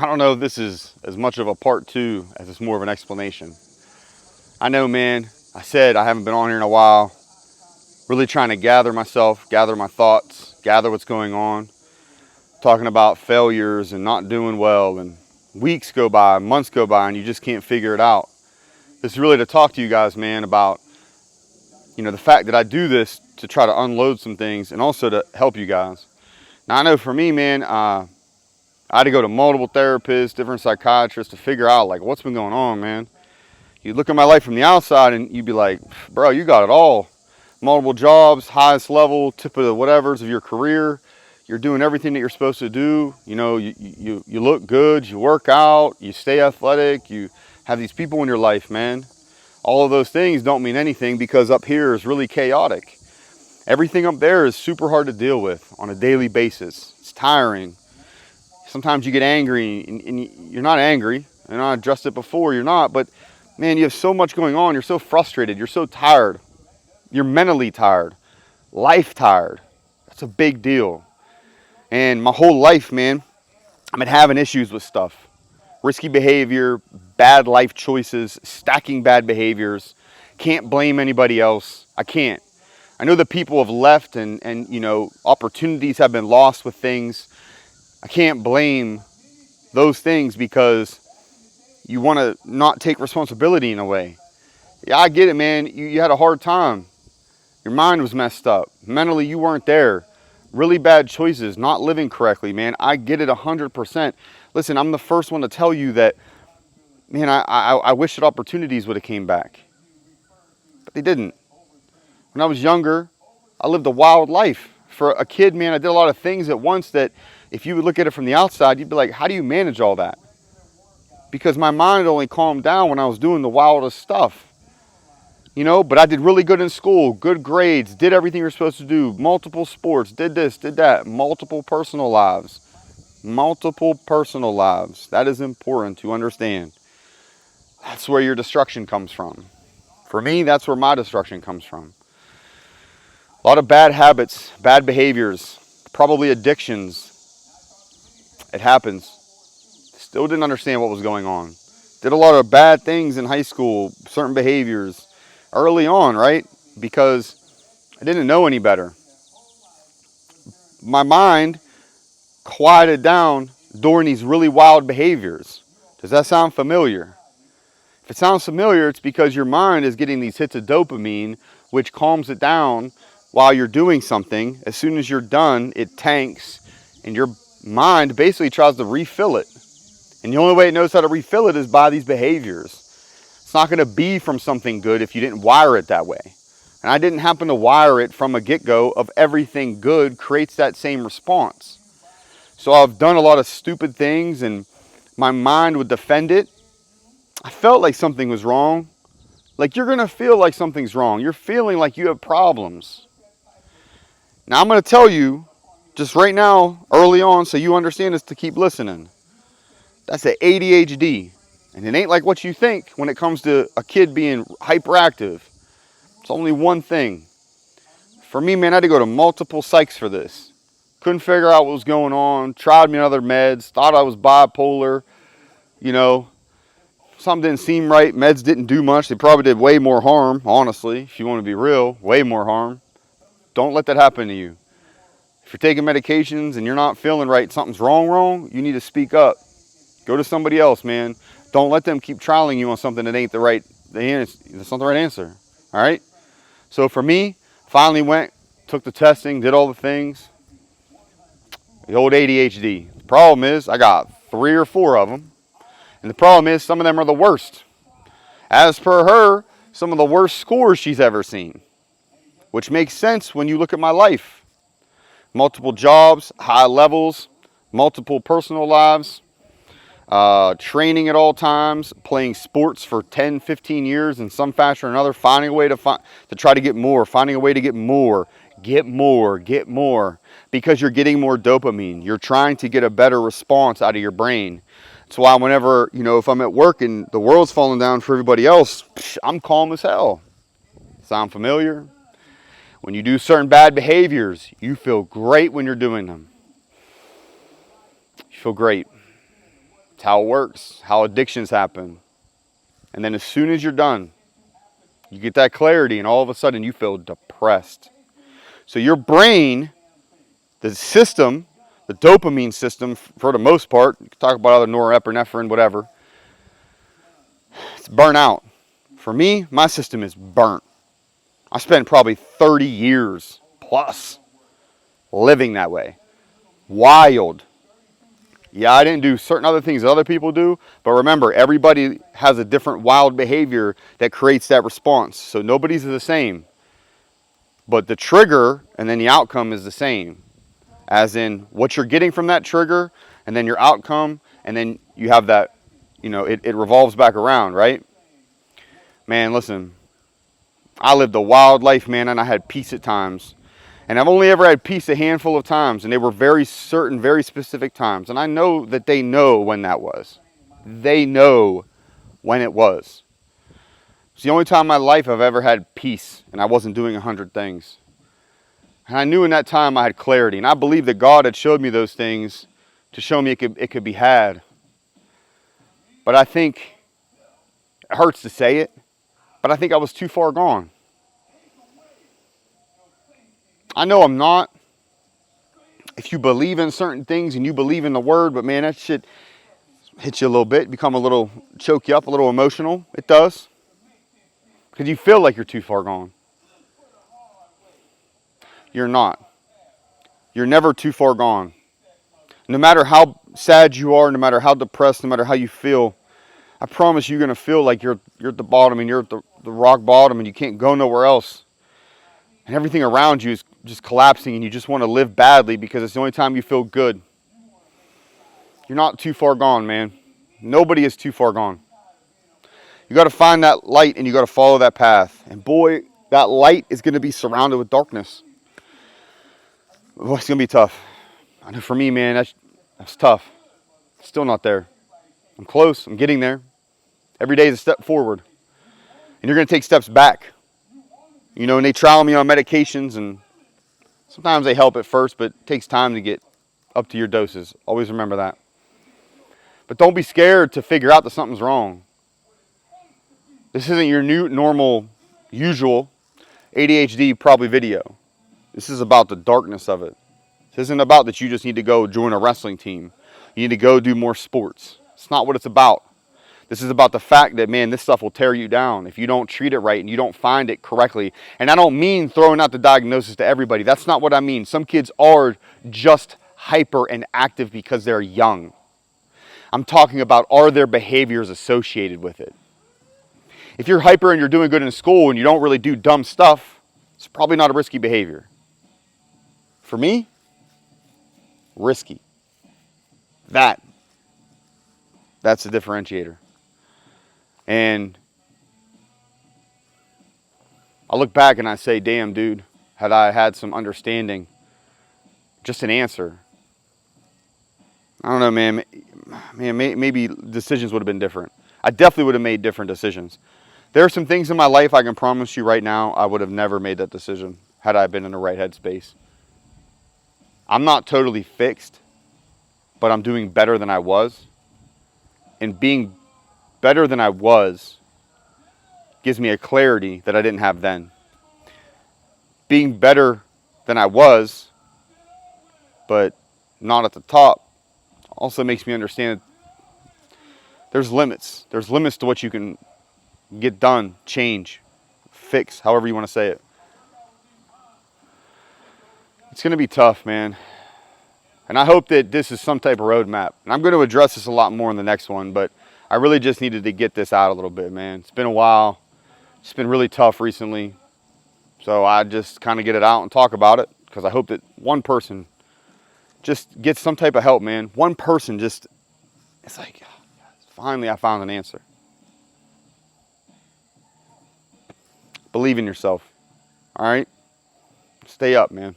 I don't know if this is as much of a part two as it's more of an explanation. I know, man, I said I haven't been on here in a while. Really trying to gather myself, gather my thoughts, gather what's going on. Talking about failures and not doing well, and weeks go by, months go by, and you just can't figure it out. This is really to talk to you guys, man, about the fact that I do this to try to unload some things and also to help you guys. Now, I know for me, man, I had to go to multiple therapists, different psychiatrists to figure out like what's been going on, man. You look at my life from the outside and you'd be like, bro, you got it all. Multiple jobs, highest level, tip of the whatevers of your career. You're doing everything that you're supposed to do. You look good, you work out, you stay athletic, you have these people in your life, man. All of those things don't mean anything because up here is really chaotic. Everything up there is super hard to deal with on a daily basis. It's tiring. Sometimes you get angry and you're not angry. And I addressed it before, you're not. But man, you have so much going on. You're so frustrated. You're so tired. You're mentally tired. Life tired. That's a big deal. And my whole life, man, I've been having issues with stuff. Risky behavior, bad life choices, stacking bad behaviors. Can't blame anybody else. I can't. I know that people have left and opportunities have been lost with things. I can't blame those things because you want to not take responsibility in a way. Yeah, I get it, man. You had a hard time. Your mind was messed up. Mentally, you weren't there. Really bad choices, not living correctly, man. I get it 100%. Listen, I'm the first one to tell you that, man, I wish that opportunities would have came back. But they didn't. When I was younger, I lived a wild life. For a kid, man, I did a lot of things at once that if you would look at it from the outside, you'd be like, how do you manage all that? Because my mind only calmed down when I was doing the wildest stuff. But I did really good in school, good grades, did everything you're supposed to do, multiple sports, did this, did that, multiple personal lives. Multiple personal lives. That is important to understand. That's where your destruction comes from. For me, that's where my destruction comes from. A lot of bad habits, bad behaviors, probably addictions. It happens. Still didn't understand what was going on. Did a lot of bad things in high school, certain behaviors early on, right? Because I didn't know any better. My mind quieted down during these really wild behaviors. Does that sound familiar? If it sounds familiar, it's because your mind is getting these hits of dopamine, which calms it down while you're doing something. As soon as you're done, it tanks, and your mind basically tries to refill it. And the only way it knows how to refill it is by these behaviors. It's not going to be from something good if you didn't wire it that way. And I didn't happen to wire it from a get-go of everything good creates that same response. So I've done a lot of stupid things and my mind would defend it. I felt like something was wrong. Like you're going to feel like something's wrong. You're feeling like you have problems. Now I'm going to tell you, just right now, early on, so you understand this to keep listening. That's the ADHD. And it ain't like what you think when it comes to a kid being hyperactive. It's only one thing. For me, man, I had to go to multiple psychs for this. Couldn't figure out what was going on. Tried me on other meds. Thought I was bipolar. Something didn't seem right. Meds didn't do much. They probably did way more harm, honestly. If you want to be real, way more harm. Don't let that happen to you. If you're taking medications and you're not feeling right, something's wrong, you need to speak up. Go to somebody else, man. Don't let them keep trialing you on something that ain't that's not the right answer. All right? So for me, finally went, took the testing, did all the things. The old ADHD. The problem is I got 3 or 4 of them. And the problem is some of them are the worst. As per her, some of the worst scores she's ever seen. Which makes sense when you look at my life. Multiple jobs, high levels, multiple personal lives, training at all times, playing sports for 10, 15 years in some fashion or another, finding a way to try to get more, finding a way to get more, because you're getting more dopamine. You're trying to get a better response out of your brain. That's why whenever, if I'm at work and the world's falling down for everybody else, I'm calm as hell. Sound familiar? When you do certain bad behaviors, you feel great when you're doing them. You feel great. It's how it works, how addictions happen. And then as soon as you're done, you get that clarity and all of a sudden you feel depressed. So your brain, the system, the dopamine system, for the most part, you can talk about other norepinephrine, whatever, it's burnt out. For me, my system is burnt. I spent probably 30 years plus living that way. Wild. Yeah, I didn't do certain other things that other people do, but remember, everybody has a different wild behavior that creates that response. So nobody's the same. But the trigger and then the outcome is the same. As in what you're getting from that trigger and then your outcome, and then you have that, it revolves back around, right? Man, listen, I lived a wild life, man, and I had peace at times. And I've only ever had peace a handful of times, and they were very certain, very specific times. And I know that they know when that was. They know when it was. It's the only time in my life I've ever had peace, and I wasn't doing 100 things. And I knew in that time I had clarity, and I believe that God had showed me those things to show me it could be had. But I think, it hurts to say it, but I think I was too far gone. I know I'm not. If you believe in certain things and you believe in the word, but man, that shit hits you a little bit, choke you up, a little emotional. It does. Because you feel like you're too far gone. You're not. You're never too far gone. No matter how sad you are, no matter how depressed, no matter how you feel, I promise you're going to feel like you're at the bottom and you're at the rock bottom and you can't go nowhere else. And everything around you is just collapsing and you just want to live badly because it's the only time you feel good. You're not too far gone, man. Nobody is too far gone. You got to find that light and you got to follow that path. And boy, that light is going to be surrounded with darkness. Oh, it's going to be tough. I know for me, man, that's tough. Still not there. I'm close. I'm getting there. Every day is a step forward. And you're going to take steps back. And they trial me on medications, and sometimes they help at first, but it takes time to get up to your doses. Always remember that. But don't be scared to figure out that something's wrong. This isn't your new, normal, usual ADHD probably video. This is about the darkness of it. This isn't about that you just need to go join a wrestling team. You need to go do more sports. It's not what it's about. This is about the fact that, man, this stuff will tear you down if you don't treat it right and you don't find it correctly. And I don't mean throwing out the diagnosis to everybody. That's not what I mean. Some kids are just hyper and active because they're young. I'm talking about, are there behaviors associated with it? If you're hyper and you're doing good in school and you don't really do dumb stuff, it's probably not a risky behavior. For me, risky. That's the differentiator. And I look back and I say, damn, dude, had I had some understanding, just an answer. I don't know, man. Maybe decisions would have been different. I definitely would have made different decisions. There are some things in my life I can promise you right now I would have never made that decision had I been in the right headspace. I'm not totally fixed, but I'm doing better than I was. And being better than I was gives me a clarity that I didn't have then. Being better than I was, but not at the top, also makes me understand there's limits. There's limits to what you can get done, change, fix, however you want to say it. It's going to be tough, man. And I hope that this is some type of roadmap. And I'm going to address this a lot more in the next one, but I really just needed to get this out a little bit, man. It's been a while. It's been really tough recently. So I just kind of get it out and talk about it because I hope that one person just gets some type of help, man. One person just, it's like, finally I found an answer. Believe in yourself. All right? Stay up, man.